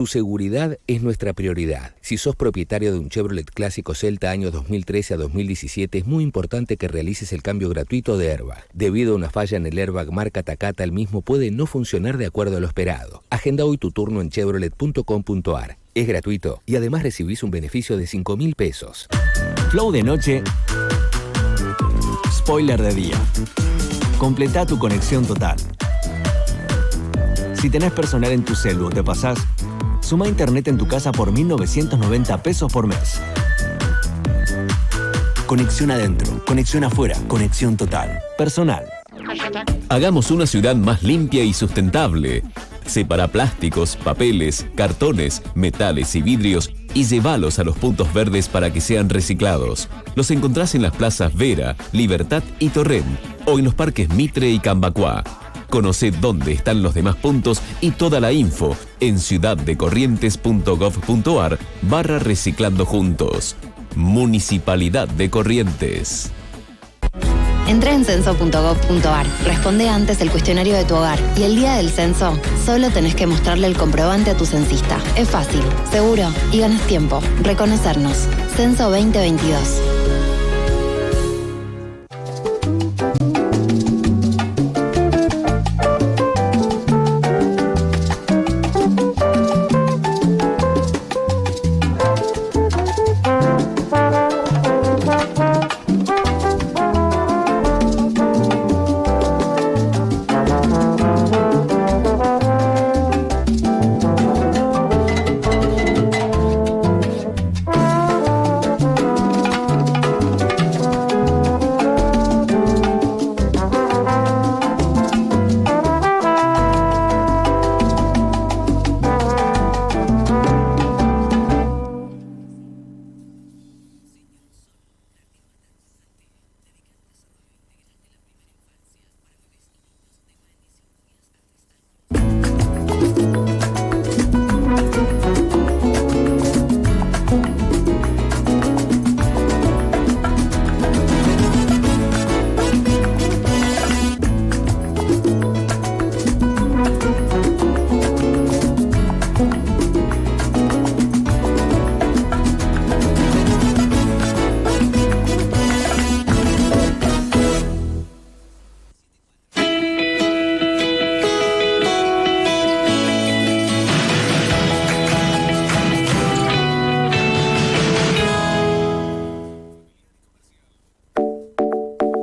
Tu seguridad es nuestra prioridad. Si sos propietario de un Chevrolet Clásico Celta año 2013 a 2017, es muy importante que realices el cambio gratuito de airbag. Debido a una falla en el airbag marca Takata, el mismo puede no funcionar de acuerdo a lo esperado. Agenda hoy tu turno en chevrolet.com.ar. Es gratuito y además recibís un beneficio de 5.000 pesos. Flow de noche, spoiler de día. Completá tu conexión total. Si tenés personal en tu celu o te pasás, suma internet en tu casa por 1.990 pesos por mes. Conexión adentro, conexión afuera, conexión total. Personal. Hagamos una ciudad más limpia y sustentable. Separa plásticos, papeles, cartones, metales y vidrios y llévalos a los puntos verdes para que sean reciclados. Los encontrás en las plazas Vera, Libertad y Torrent o en los parques Mitre y Cambacuá. Conoce dónde están los demás puntos y toda la info en ciudaddecorrientes.gov.ar/reciclando juntos. Municipalidad de Corrientes. Entra en censo.gov.ar, responde antes el cuestionario de tu hogar y el día del censo solo tenés que mostrarle el comprobante a tu censista. Es fácil, seguro y ganas tiempo. Reconocernos. Censo 2022.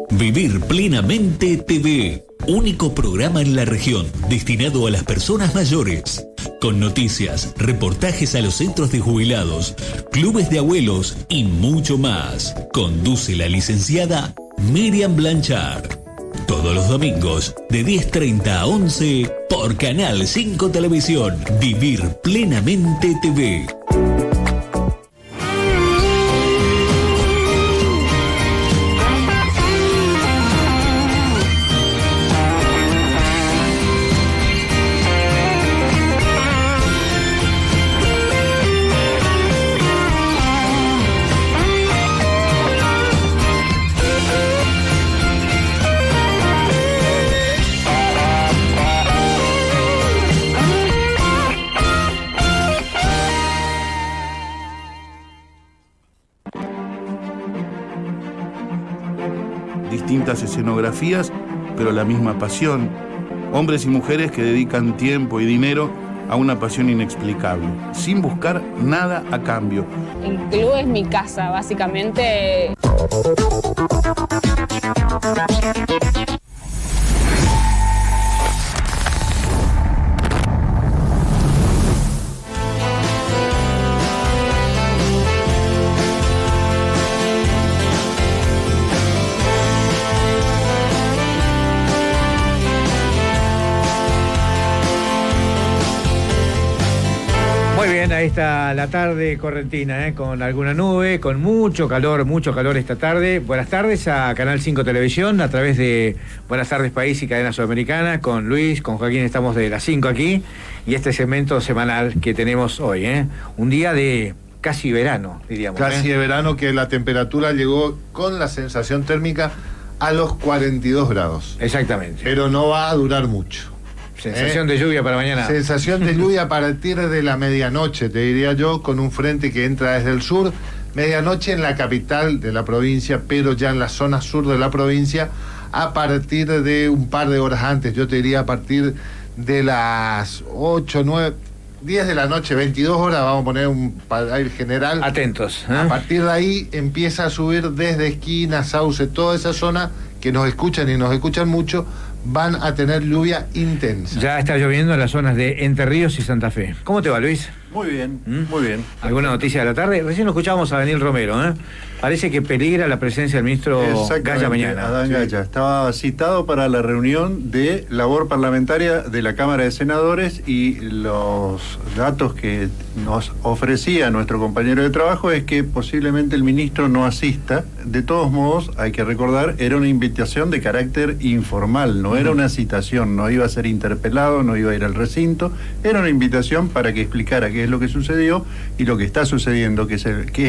Vivir Plenamente TV, único programa en la región destinado a las personas mayores, con noticias, reportajes a los centros de jubilados, clubes de abuelos y mucho más. Conduce la licenciada Miriam Blanchard. Todos los domingos de 10:30 a 11 por Canal 5 Televisión. Vivir Plenamente TV. Distintas escenografías, pero la misma pasión. Hombres y mujeres que dedican tiempo y dinero a una pasión inexplicable, sin buscar nada a cambio. El club es mi casa, básicamente. Muy bien, ahí está la tarde correntina, con alguna nube, con mucho calor esta tarde. Buenas tardes a Canal 5 Televisión, a través de Buenas Tardes País y Cadena Sudamericana, con Luis, con Joaquín, estamos de las 5 aquí, y este segmento semanal que tenemos hoy, un día de casi verano, diríamos. Casi de verano, que la temperatura llegó con la sensación térmica a los 42 grados. Exactamente. Pero no va a durar mucho. Sensación de lluvia para mañana. Sensación de lluvia a partir de la medianoche, te diría yo, con un frente que entra desde el sur. Medianoche en la capital de la provincia, pero ya en la zona sur de la provincia, a partir de un par de horas antes, yo te diría a partir de las 8, 9, 10 de la noche, 22 horas, vamos a poner un aire general. Atentos. A partir de ahí empieza a subir desde Esquina, Sauce, toda esa zona que nos escuchan y nos escuchan mucho, van a tener lluvia intensa. Ya está lloviendo en las zonas de Entre Ríos y Santa Fe. ¿Cómo te va, Luis? Muy bien, muy bien. ¿Alguna noticia de la tarde? Recién lo escuchábamos a Daniel Romero, ¿eh? Parece que peligra la presencia del ministro Gaya mañana. Adán Gaya estaba citado para la reunión de labor parlamentaria de la Cámara de Senadores y los datos que nos ofrecía nuestro compañero de trabajo es que posiblemente el ministro no asista. De todos modos, hay que recordar, era una invitación de carácter informal, no era una citación, no iba a ser interpelado, no iba a ir al recinto, era una invitación para que explicara qué es lo que sucedió y lo que está sucediendo, qué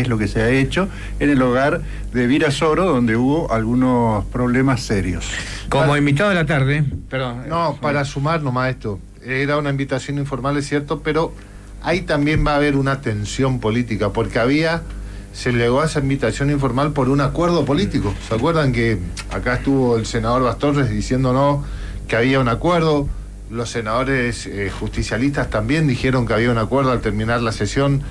es lo que se ha hecho en el hogar de Virasoro, donde hubo algunos problemas serios. Como invitado de la tarde, perdón. No, para sumar nomás esto, era una invitación informal, es cierto, pero ahí también va a haber una tensión política, porque se llegó a esa invitación informal por un acuerdo político. ¿Se acuerdan que acá estuvo el senador Bastorres diciéndonos que había un acuerdo? Los senadores justicialistas también dijeron que había un acuerdo al terminar la sesión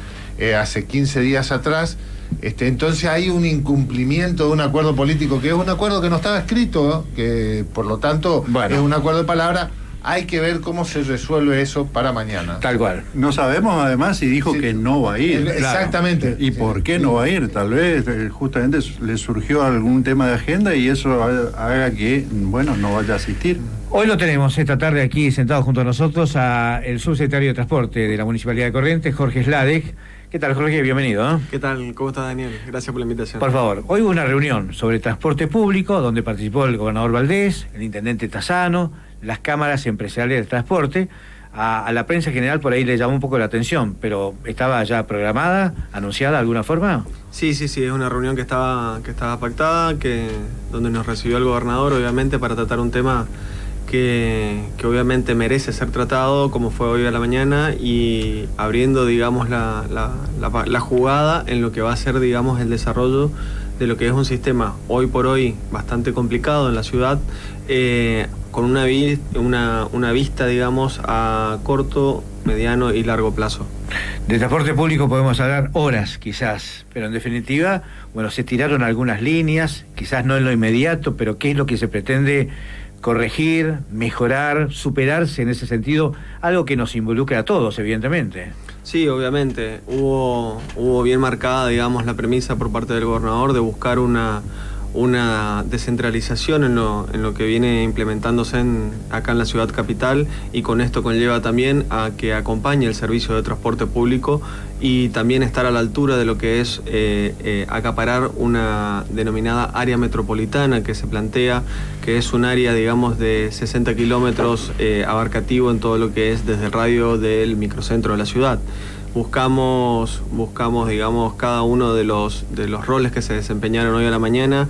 hace 15 días atrás. Entonces hay un incumplimiento de un acuerdo político, que es un acuerdo que no estaba escrito, ¿no? Que por lo tanto es un acuerdo de palabra. Hay que ver cómo se resuelve eso para mañana. Tal cual. No sabemos además si dijo que no va a ir. Exactamente. ¿Y por qué no va a ir? Tal vez justamente le surgió algún tema de agenda y eso haga que, no vaya a asistir. Hoy lo tenemos esta tarde aquí sentado junto a nosotros a el subsecretario de Transporte de la Municipalidad de Corrientes, Jorge Sladek. ¿Qué tal, Jorge? Bienvenido. ¿Eh? ¿Qué tal? ¿Cómo estás, Daniel? Gracias por la invitación. Por favor, hoy hubo una reunión sobre transporte público donde participó el gobernador Valdés, el intendente Tassano, las cámaras empresariales de transporte. A la prensa general por ahí le llamó un poco la atención, pero ¿estaba ya programada, anunciada de alguna forma? Sí, es una reunión que estaba pactada, donde nos recibió el gobernador, obviamente, para tratar un tema que obviamente merece ser tratado, como fue hoy a la mañana, y abriendo, digamos, la jugada en lo que va a ser, digamos, el desarrollo de lo que es un sistema hoy por hoy bastante complicado en la ciudad, con una vista, digamos, a corto, mediano y largo plazo. De transporte público podemos hablar horas, quizás, pero en definitiva, se tiraron algunas líneas, quizás no en lo inmediato, pero ¿qué es lo que se pretende corregir, mejorar, superarse en ese sentido? Algo que nos involucra a todos, evidentemente. Sí, obviamente. Hubo bien marcada, digamos, la premisa por parte del gobernador de buscar una descentralización en lo que viene implementándose acá en la ciudad capital, y con esto conlleva también a que acompañe el servicio de transporte público y también estar a la altura de lo que es acaparar una denominada área metropolitana que se plantea, que es un área, digamos, de 60 kilómetros abarcativo en todo lo que es desde el radio del microcentro de la ciudad. Buscamos, digamos, cada uno de los roles que se desempeñaron hoy a la mañana,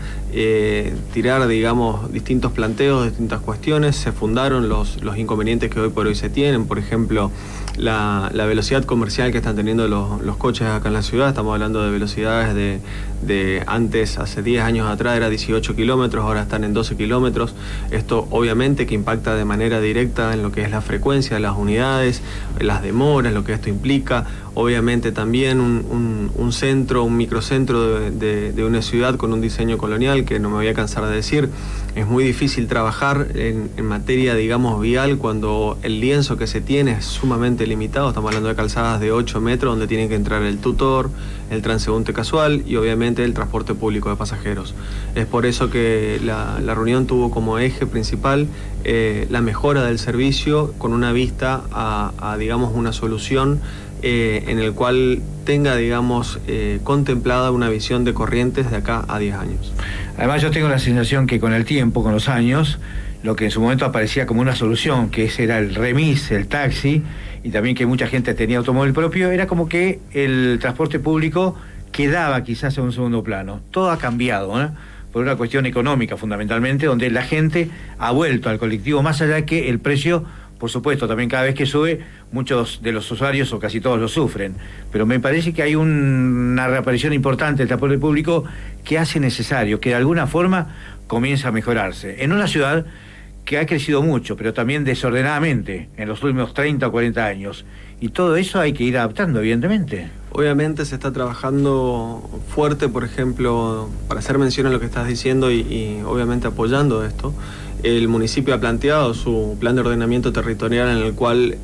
tirar, digamos, distintos planteos, distintas cuestiones. Se fundaron los inconvenientes que hoy por hoy se tienen, por ejemplo, la velocidad comercial que están teniendo los coches acá en la ciudad. Estamos hablando de velocidades de antes, hace 10 años atrás era 18 kilómetros, ahora están en 12 kilómetros. Esto obviamente que impacta de manera directa en lo que es la frecuencia de las unidades, las demoras, lo que esto implica. Obviamente también un centro, un microcentro de una ciudad con un diseño colonial, que no me voy a cansar de decir. Es muy difícil trabajar en materia, digamos, vial cuando el lienzo que se tiene es sumamente limitado. Estamos hablando de calzadas de 8 metros donde tiene que entrar el tutor, el transeúnte casual y obviamente el transporte público de pasajeros. Es por eso que la reunión tuvo como eje principal la mejora del servicio con una vista a digamos, una solución en el cual tenga, digamos, contemplada una visión de Corrientes de acá a 10 años. Además, yo tengo la sensación que con el tiempo, con los años, lo que en su momento aparecía como una solución, que ese era el remis, el taxi, y también que mucha gente tenía automóvil propio, era como que el transporte público quedaba quizás en un segundo plano. Todo ha cambiado, ¿eh? Por una cuestión económica fundamentalmente, donde la gente ha vuelto al colectivo, más allá de que el precio por supuesto, también cada vez que sube, muchos de los usuarios o casi todos lo sufren. Pero me parece que hay una reaparición importante del transporte público que hace necesario, que de alguna forma comienza a mejorarse. En una ciudad que ha crecido mucho, pero también desordenadamente en los últimos 30 o 40 años. Y todo eso hay que ir adaptando, evidentemente. Obviamente se está trabajando fuerte, por ejemplo, para hacer mención a lo que estás diciendo y obviamente apoyando esto. El municipio ha planteado su plan de ordenamiento territorial en el cual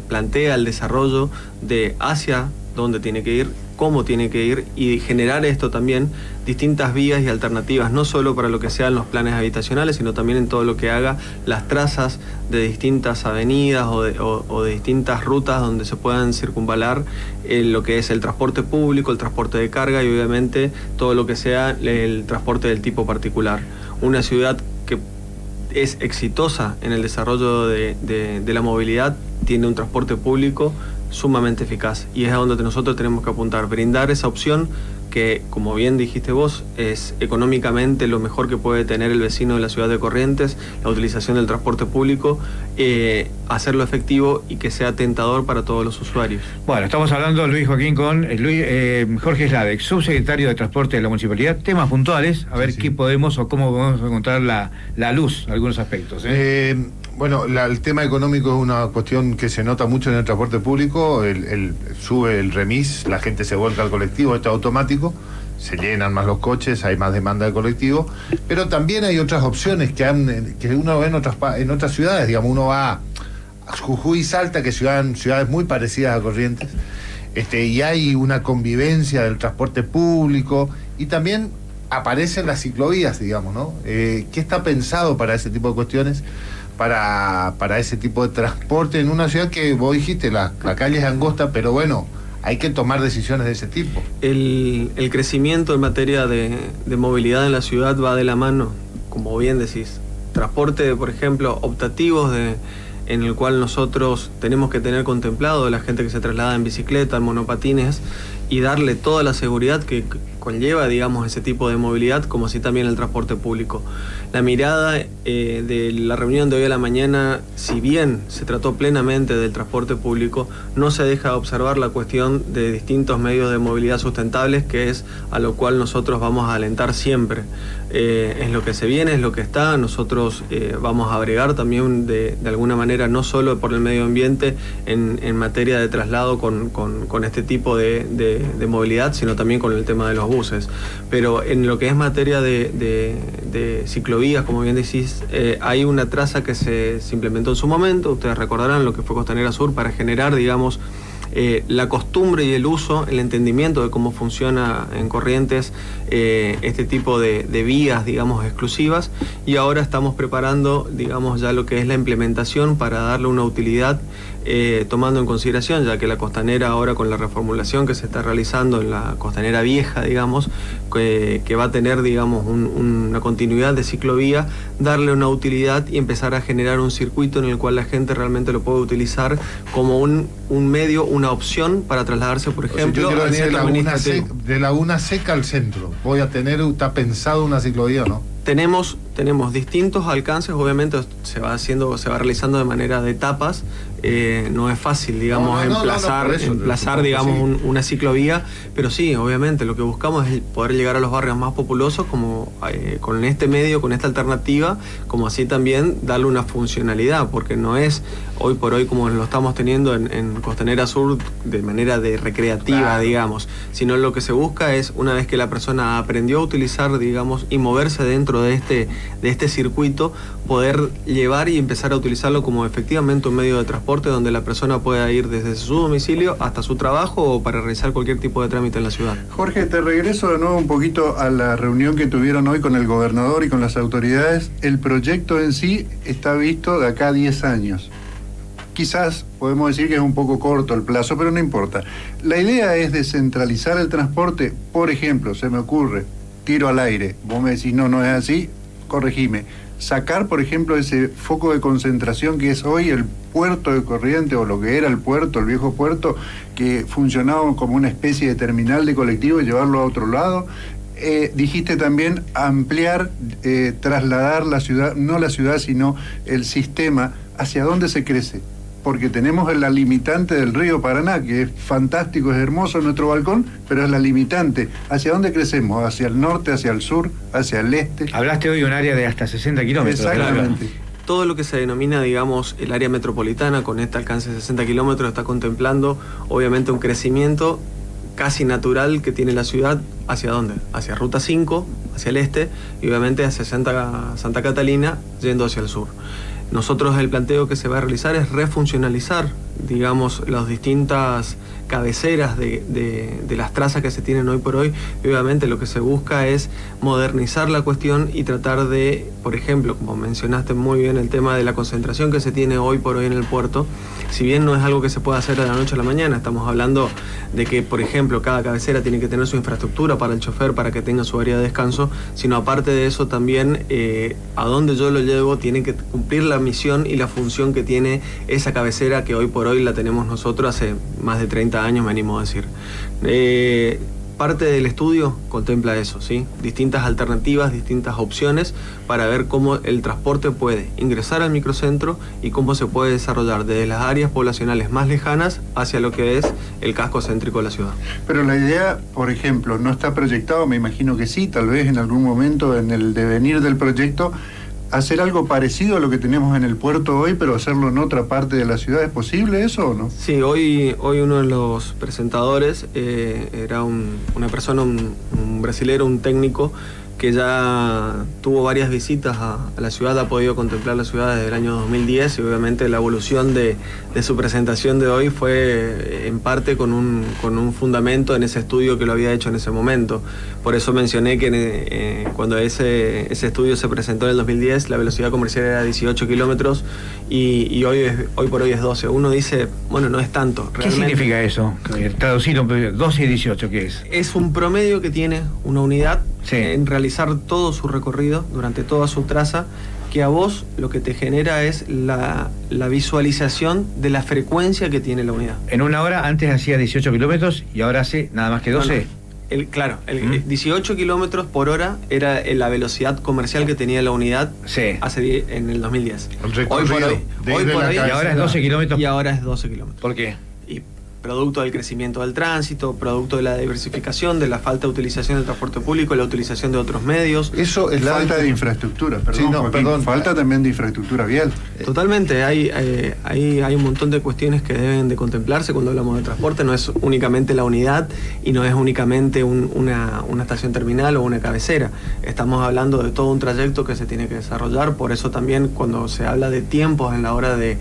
plantea el desarrollo de hacia dónde tiene que ir, cómo tiene que ir y generar esto también distintas vías y alternativas, no solo para lo que sean los planes habitacionales, sino también en todo lo que haga las trazas de distintas avenidas o de distintas rutas donde se puedan circunvalar lo que es el transporte público, el transporte de carga y obviamente todo lo que sea el transporte del tipo particular. Una ciudad que es exitosa en el desarrollo de la movilidad tiene un transporte público sumamente eficaz y es a donde nosotros tenemos que apuntar, brindar esa opción que, como bien dijiste vos, es económicamente lo mejor que puede tener el vecino de la ciudad de Corrientes, la utilización del transporte público, hacerlo efectivo y que sea tentador para todos los usuarios. Bueno, estamos hablando, Luis Joaquín, con Jorge Sladek, subsecretario de Transporte de la Municipalidad. Temas puntuales, a ver qué podemos o cómo podemos encontrar la luz, algunos aspectos. Bueno, el tema económico es una cuestión que se nota mucho en el transporte público. Sube el remis, la gente se vuelca al colectivo, esto es automático, se llenan más los coches, hay más demanda de colectivo, pero también hay otras opciones que uno ve en otras ciudades. Digamos, uno va a Jujuy y Salta, que ciudades muy parecidas a Corrientes, y hay una convivencia del transporte público y también aparecen las ciclovías, digamos, ¿no? ¿Qué está pensado para ese tipo de cuestiones? Para ese tipo de transporte en una ciudad que vos dijiste, la calle es angosta, pero bueno, hay que tomar decisiones de ese tipo. El crecimiento en materia de movilidad en la ciudad va de la mano, como bien decís. Transporte, por ejemplo, optativos en el cual nosotros tenemos que tener contemplado la gente que se traslada en bicicleta, en monopatines, y darle toda la seguridad que conlleva, digamos, ese tipo de movilidad, como así también el transporte público. La mirada de la reunión de hoy a la mañana, si bien se trató plenamente del transporte público, no se deja de observar la cuestión de distintos medios de movilidad sustentables, que es a lo cual nosotros vamos a alentar siempre. Es lo que se viene, es lo que está. Nosotros vamos a agregar también de alguna manera, no solo por el medio ambiente en materia de traslado con este tipo de movilidad, sino también con el tema de los buses. Pero en lo que es materia de ciclovías, como bien decís, hay una traza que se implementó en su momento, ustedes recordarán lo que fue Costanera Sur, para generar, digamos, la costumbre y el uso, el entendimiento de cómo funciona en Corrientes este tipo de vías, digamos, exclusivas, y ahora estamos preparando, digamos, ya lo que es la implementación para darle una utilidad, tomando en consideración, ya que la Costanera ahora, con la reformulación que se está realizando en la Costanera Vieja, digamos, que va a tener, digamos, una continuidad de ciclovía, darle una utilidad y empezar a generar un circuito en el cual la gente realmente lo puede utilizar como un medio, una opción para trasladarse, por ejemplo, yo quiero decir, de Laguna Seca al centro, ¿está pensado una ciclovía o no? Tenemos distintos alcances, obviamente se va realizando de manera de etapas. No es fácil, digamos, emplazar digamos, una ciclovía, pero sí, obviamente lo que buscamos es poder llegar a los barrios más populosos como con este medio, con esta alternativa, como así también darle una funcionalidad, porque no es hoy por hoy como lo estamos teniendo en Costanera Sur de manera recreativa, claro, digamos, sino lo que se busca es, una vez que la persona aprendió a utilizar, digamos, y moverse dentro de este circuito, poder llevar y empezar a utilizarlo como efectivamente un medio de transporte donde la persona pueda ir desde su domicilio hasta su trabajo o para realizar cualquier tipo de trámite en la ciudad. Jorge, te regreso de nuevo un poquito a la reunión que tuvieron hoy con el gobernador y con las autoridades. El proyecto en sí está visto de acá a 10 años. Quizás podemos decir que es un poco corto el plazo, pero no importa. La idea es descentralizar el transporte. Por ejemplo, se me ocurre, tiro al aire, vos me decís no es así, corregime. Sacar, por ejemplo, ese foco de concentración que es hoy el puerto de Corrientes, o lo que era el puerto, el viejo puerto, que funcionaba como una especie de terminal de colectivo, y llevarlo a otro lado. Dijiste también ampliar, trasladar la ciudad, no la ciudad, sino el sistema ¿hacia dónde se crece? Porque tenemos la limitante del río Paraná, que es fantástico, es hermoso nuestro balcón, pero es la limitante. ¿Hacia dónde crecemos? ¿Hacia el norte, hacia el sur, hacia el este? Hablaste hoy de un área de hasta 60 kilómetros. Exactamente. Todo lo que se denomina, digamos, el área metropolitana, con este alcance de 60 kilómetros, está contemplando, obviamente, un crecimiento casi natural que tiene la ciudad. ¿Hacia dónde? Hacia Ruta 5, hacia el este, y obviamente hacia Santa Catalina, yendo hacia el sur. Nosotros el planteo que se va a realizar es refuncionalizar, digamos, las distintas cabeceras de las trazas que se tienen hoy por hoy. Y obviamente lo que se busca es modernizar la cuestión y tratar de, por ejemplo, como mencionaste muy bien, el tema de la concentración que se tiene hoy por hoy en el puerto. Si bien no es algo que se pueda hacer de la noche a la mañana, estamos hablando de que, por ejemplo, cada cabecera tiene que tener su infraestructura para el chofer, para que tenga su área de descanso, sino aparte de eso también, a donde yo lo llevo, tiene que cumplir la misión y la función que tiene esa cabecera, que hoy por hoy la tenemos nosotros hace más de 30 años, me animo a decir. Parte del estudio contempla eso, ¿sí? Distintas alternativas, distintas opciones para ver cómo el transporte puede ingresar al microcentro y cómo se puede desarrollar desde las áreas poblacionales más lejanas hacia lo que es el casco céntrico de la ciudad. Pero la idea, por ejemplo, no está proyectado, me imagino que sí, tal vez en algún momento en el devenir del proyecto, hacer algo parecido a lo que tenemos en el puerto hoy, pero hacerlo en otra parte de la ciudad. ¿Es posible eso o no? Sí, hoy uno de los presentadores era una persona, un brasilero, un técnico, que ya tuvo varias visitas a la ciudad, ha podido contemplar la ciudad desde el año 2010, y obviamente la evolución de su presentación de hoy fue en parte con un fundamento en ese estudio que lo había hecho en ese momento. Por eso mencioné que cuando ese estudio se presentó en el 2010, la velocidad comercial era 18 kilómetros y hoy por hoy es 12. Uno dice, bueno, no es tanto. ¿Qué significa eso? Traducirlo, 12 y 18, ¿qué es? Es un promedio que tiene una unidad, sí, en realizar todo su recorrido durante toda su traza, que a vos lo que te genera es la visualización de la frecuencia que tiene la unidad. En una hora antes hacía 18 kilómetros y ahora hace nada más que 12. Claro, 18 kilómetros por hora era la velocidad comercial que tenía la unidad, sí, en el 2010. Hoy por hoy, y ahora es 12 kilómetros. Y ahora es 12 kilómetros. ¿Por qué? Producto del crecimiento del tránsito, producto de la diversificación, de la falta de utilización del transporte público, la utilización de otros medios. Eso es falta de infraestructura, falta también de infraestructura vial. Totalmente, hay un montón de cuestiones que deben de contemplarse cuando hablamos de transporte. No es únicamente la unidad y no es únicamente una estación terminal o una cabecera. Estamos hablando de todo un trayecto que se tiene que desarrollar. Por eso también cuando se habla de tiempos en la hora de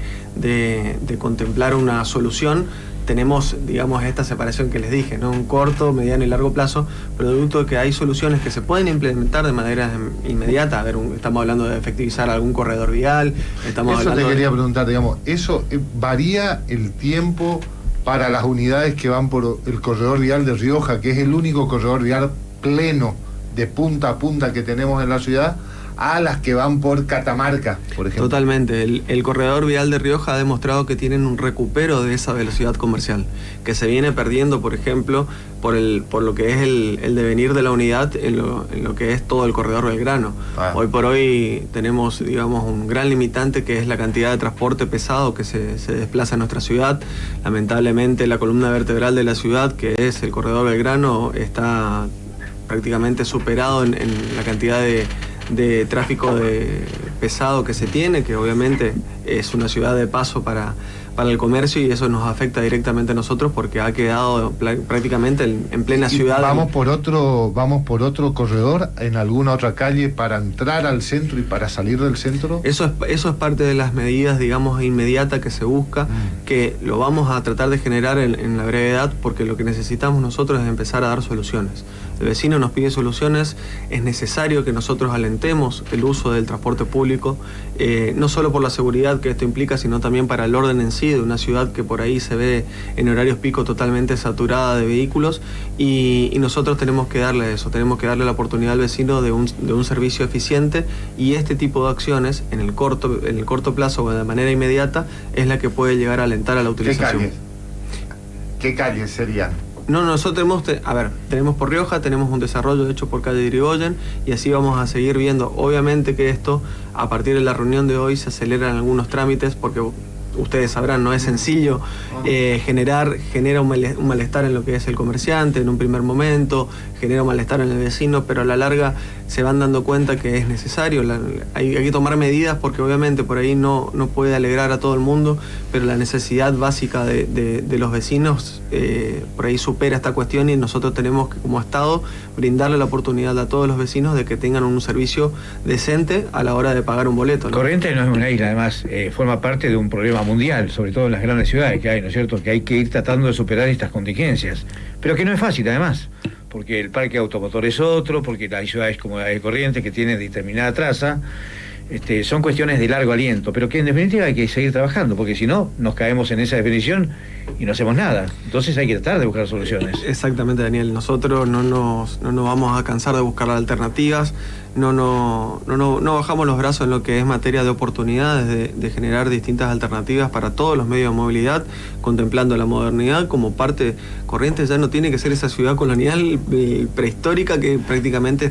contemplar una solución, tenemos, digamos, esta separación que les dije, ¿no? Un corto, mediano y largo plazo, producto de que hay soluciones que se pueden implementar de manera inmediata. A ver, estamos hablando de efectivizar algún corredor vial, Eso te quería preguntar, digamos, ¿eso varía el tiempo para las unidades que van por el corredor vial de Rioja, que es el único corredor vial pleno de punta a punta que tenemos en la ciudad, a las que van por Catamarca, por ejemplo? Totalmente. El corredor vial de Rioja ha demostrado que tienen un recupero de esa velocidad comercial, que se viene perdiendo, por ejemplo, por lo que es el devenir de la unidad en lo que es todo el corredor Belgrano. Hoy por hoy tenemos, digamos, un gran limitante, que es la cantidad de transporte pesado que se desplaza en nuestra ciudad. Lamentablemente la columna vertebral de la ciudad, que es el corredor Belgrano, está prácticamente superado en la cantidad de tráfico pesado que se tiene, que obviamente es una ciudad de paso para el comercio, y eso nos afecta directamente a nosotros porque ha quedado prácticamente en plena ciudad. ¿Vamos por otro corredor en alguna otra calle para entrar al centro y para salir del centro? Eso es parte de las medidas, digamos, inmediatas que se busca, que lo vamos a tratar de generar en la brevedad, porque lo que necesitamos nosotros es empezar a dar soluciones. El vecino nos pide soluciones, es necesario que nosotros alentemos el uso del transporte público, no solo por la seguridad que esto implica, sino también para el orden en sí de una ciudad que por ahí se ve en horarios pico totalmente saturada de vehículos, y nosotros tenemos que darle eso, tenemos que darle la oportunidad al vecino de un servicio eficiente, y este tipo de acciones en el corto plazo o de manera inmediata es la que puede llegar a alentar a la utilización. ¿Qué calles serían? No, nosotros tenemos por Rioja, tenemos un desarrollo hecho por calle Irigoyen y así vamos a seguir viendo. Obviamente que esto, a partir de la reunión de hoy, se aceleran algunos trámites porque ustedes sabrán, no es sencillo genera un malestar en lo que es el comerciante en un primer momento, genera un malestar en el vecino, pero a la larga se van dando cuenta que es necesario. Hay que tomar medidas porque obviamente por ahí no puede alegrar a todo el mundo, pero la necesidad básica de los vecinos por ahí supera esta cuestión y nosotros tenemos que, como Estado, brindarle la oportunidad a todos los vecinos de que tengan un servicio decente a la hora de pagar un boleto, ¿no? Corrientes no es una isla, además forma parte de un problema mundial, sobre todo en las grandes ciudades que hay, ¿no es cierto? Que hay que ir tratando de superar estas contingencias, pero que no es fácil además, porque el parque automotor es otro, porque hay ciudades como la de Corrientes que tienen determinada traza, son cuestiones de largo aliento, pero que en definitiva hay que seguir trabajando, porque si no, nos caemos en esa definición y no hacemos nada. Entonces hay que tratar de buscar soluciones. Exactamente, Daniel. Nosotros no nos vamos a cansar de buscar alternativas, no bajamos los brazos en lo que es materia de oportunidades, de generar distintas alternativas para todos los medios de movilidad, contemplando la modernidad como parte. Corrientes ya no tiene que ser esa ciudad colonial prehistórica que prácticamente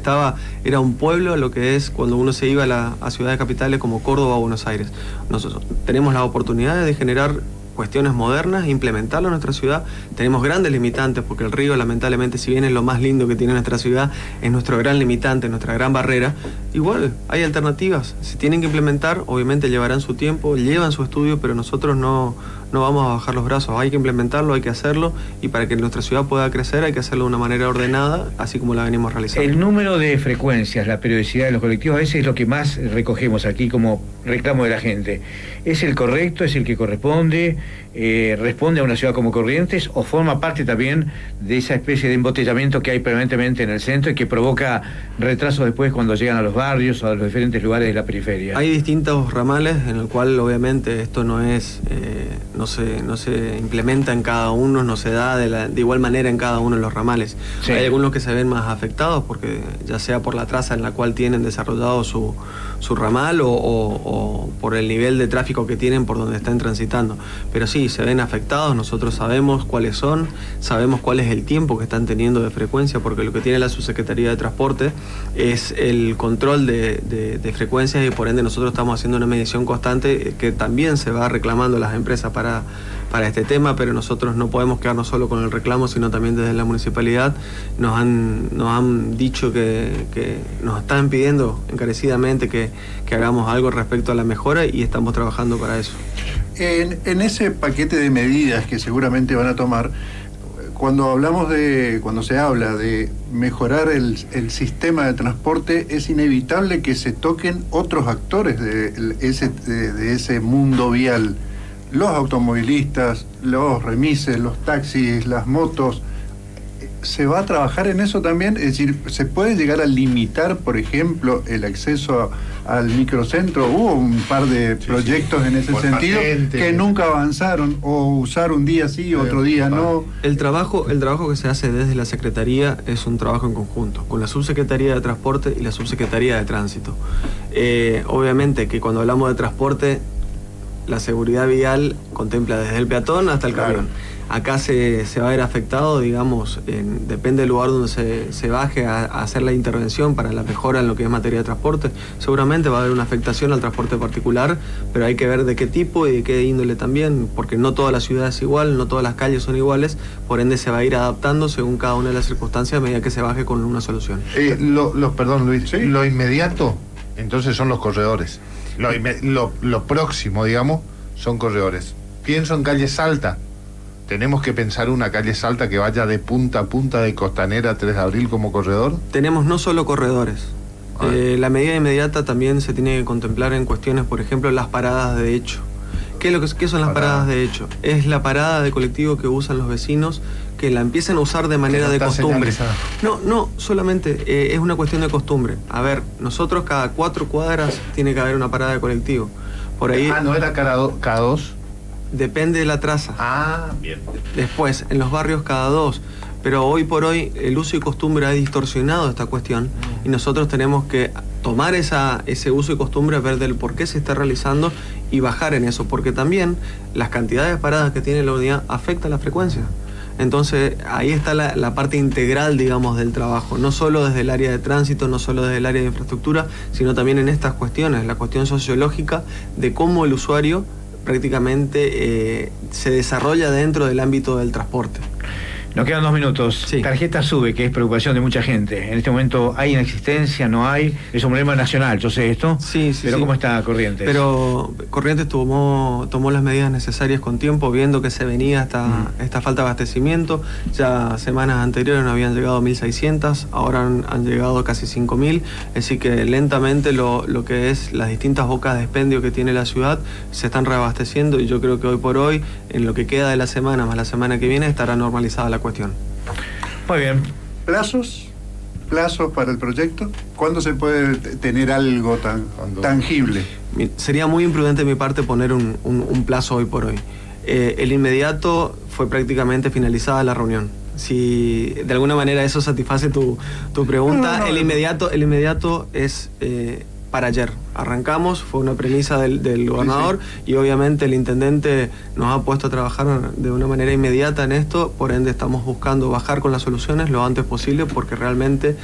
era un pueblo, lo que es cuando uno se iba a ciudades capitales como Córdoba o Buenos Aires. Nosotros tenemos las oportunidades de generar cuestiones modernas, implementarlo en nuestra ciudad. Tenemos grandes limitantes porque el río, lamentablemente, si bien es lo más lindo que tiene nuestra ciudad, es nuestro gran limitante, nuestra gran barrera. Igual hay alternativas, se tienen que implementar, obviamente llevarán su tiempo, llevan su estudio, pero nosotros no vamos a bajar los brazos. Hay que implementarlo, hay que hacerlo, y para que nuestra ciudad pueda crecer hay que hacerlo de una manera ordenada, así como la venimos realizando. El número de frecuencias, la periodicidad de los colectivos, a veces es lo que más recogemos aquí como reclamo de la gente. ¿Es el correcto? ¿Es el que corresponde? ¿Responde a una ciudad como Corrientes? ¿O forma parte también de esa especie de embotellamiento que hay permanentemente en el centro y que provoca retrasos después cuando llegan a los barrios o a los diferentes lugares de la periferia? Hay distintos ramales en el cual obviamente esto no se implementa en cada uno, no se da de igual manera en cada uno de los ramales. Sí. Hay algunos que se ven más afectados porque ya sea por la traza en la cual tienen desarrollado su ramal o por el nivel de tráfico que tienen por donde están transitando. Pero sí, se ven afectados, nosotros sabemos cuáles son, sabemos cuál es el tiempo que están teniendo de frecuencia, porque lo que tiene la Subsecretaría de Transporte es el control de frecuencias, y por ende nosotros estamos haciendo una medición constante que también se va reclamando a las empresas para este tema, pero nosotros no podemos quedarnos solo con el reclamo, sino también desde la municipalidad nos han dicho que nos están pidiendo encarecidamente que hagamos algo respecto a la mejora, y estamos trabajando para eso. En ese paquete de medidas que seguramente van a tomar, cuando se habla de mejorar el sistema de transporte, es inevitable que se toquen otros actores de ese mundo vial. Los automovilistas, los remises, los taxis, las motos. ¿Se va a trabajar en eso también? Es decir, ¿se puede llegar a limitar, por ejemplo, el acceso al microcentro? Hubo un par de proyectos en ese sentido que nunca avanzaron, o usar un día sí, otro día no. El trabajo que se hace desde la Secretaría es un trabajo en conjunto, con la Subsecretaría de Transporte y la Subsecretaría de Tránsito. Obviamente que cuando hablamos de transporte, la seguridad vial contempla desde el peatón hasta el camión. Acá se va a ver afectado, digamos, depende del lugar donde se baje a hacer la intervención para la mejora en lo que es materia de transporte. Seguramente va a haber una afectación al transporte particular, pero hay que ver de qué tipo y de qué índole también, porque no toda la ciudad es igual, no todas las calles son iguales, por ende se va a ir adaptando según cada una de las circunstancias a medida que se baje con una solución. Perdón, Luis, ¿sí? Lo inmediato, entonces, son los corredores. Lo próximo, digamos, son corredores. Pienso en calle Salta. ¿Tenemos que pensar una calle Salta que vaya de punta a punta, de Costanera a 3 de Abril como corredor? Tenemos no solo corredores. La medida inmediata también se tiene que contemplar en cuestiones, por ejemplo, las paradas de hecho. ¿Qué son las paradas de hecho? Es la parada de colectivo que usan los vecinos, que la empiezan a usar de manera de costumbre. No, solamente es una cuestión de costumbre. A ver, nosotros cada 4 cuadras tiene que haber una parada de colectivo. Por ahí. ¿No era cada 2? Depende de la traza. Bien. Después, en los barrios cada 2. Pero hoy por hoy el uso y costumbre ha distorsionado esta cuestión, y nosotros tenemos que tomar ese uso y costumbre, ver del por qué se está realizando y bajar en eso, porque también las cantidades de paradas que tiene la unidad afectan la frecuencia. Entonces ahí está la parte integral, digamos, del trabajo, no solo desde el área de tránsito, no solo desde el área de infraestructura, sino también en estas cuestiones, la cuestión sociológica de cómo el usuario prácticamente se desarrolla dentro del ámbito del transporte. Nos quedan 2 minutos. Sí. Tarjeta SUBE, que es preocupación de mucha gente. En este momento hay inexistencia, no hay. Es un problema nacional, yo sé esto. Sí, pero sí. ¿cómo está Corrientes? Pero Corrientes tomó las medidas necesarias con tiempo, viendo que se venía esta falta de abastecimiento. Ya semanas anteriores no habían llegado 1.600, ahora han llegado casi 5.000. Así que lentamente lo que es las distintas bocas de expendio que tiene la ciudad se están reabasteciendo, y yo creo que hoy por hoy, en lo que queda de la semana más la semana que viene, estará normalizada la cuestión. Muy bien. ¿Plazos para el proyecto? ¿Cuándo se puede tener algo tangible? Sería muy imprudente de mi parte poner un plazo hoy por hoy. El inmediato fue prácticamente finalizada la reunión. Si de alguna manera eso satisface tu pregunta, el inmediato es para ayer. Arrancamos, fue una premisa del gobernador, y obviamente el intendente nos ha puesto a trabajar de una manera inmediata en esto, por ende estamos buscando bajar con las soluciones lo antes posible, porque realmente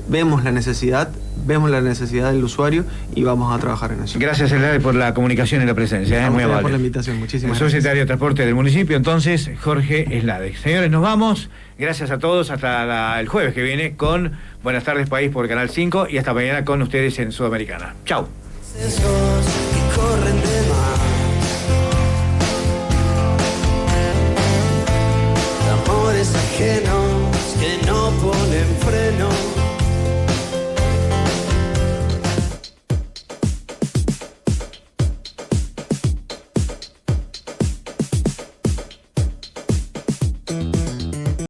vemos la necesidad del usuario y vamos a trabajar en eso. Gracias, Elade, por la comunicación y la presencia. Muy amable. Por la invitación, muchísimas gracias. El subsecretario de Transporte del municipio, entonces, Jorge Elade. Señores, nos vamos. Gracias a todos. Hasta el jueves que viene con Buenas Tardes País por Canal 5, y hasta mañana con ustedes en Sudamericana. Chau. Que corren de más. Amores ajenos.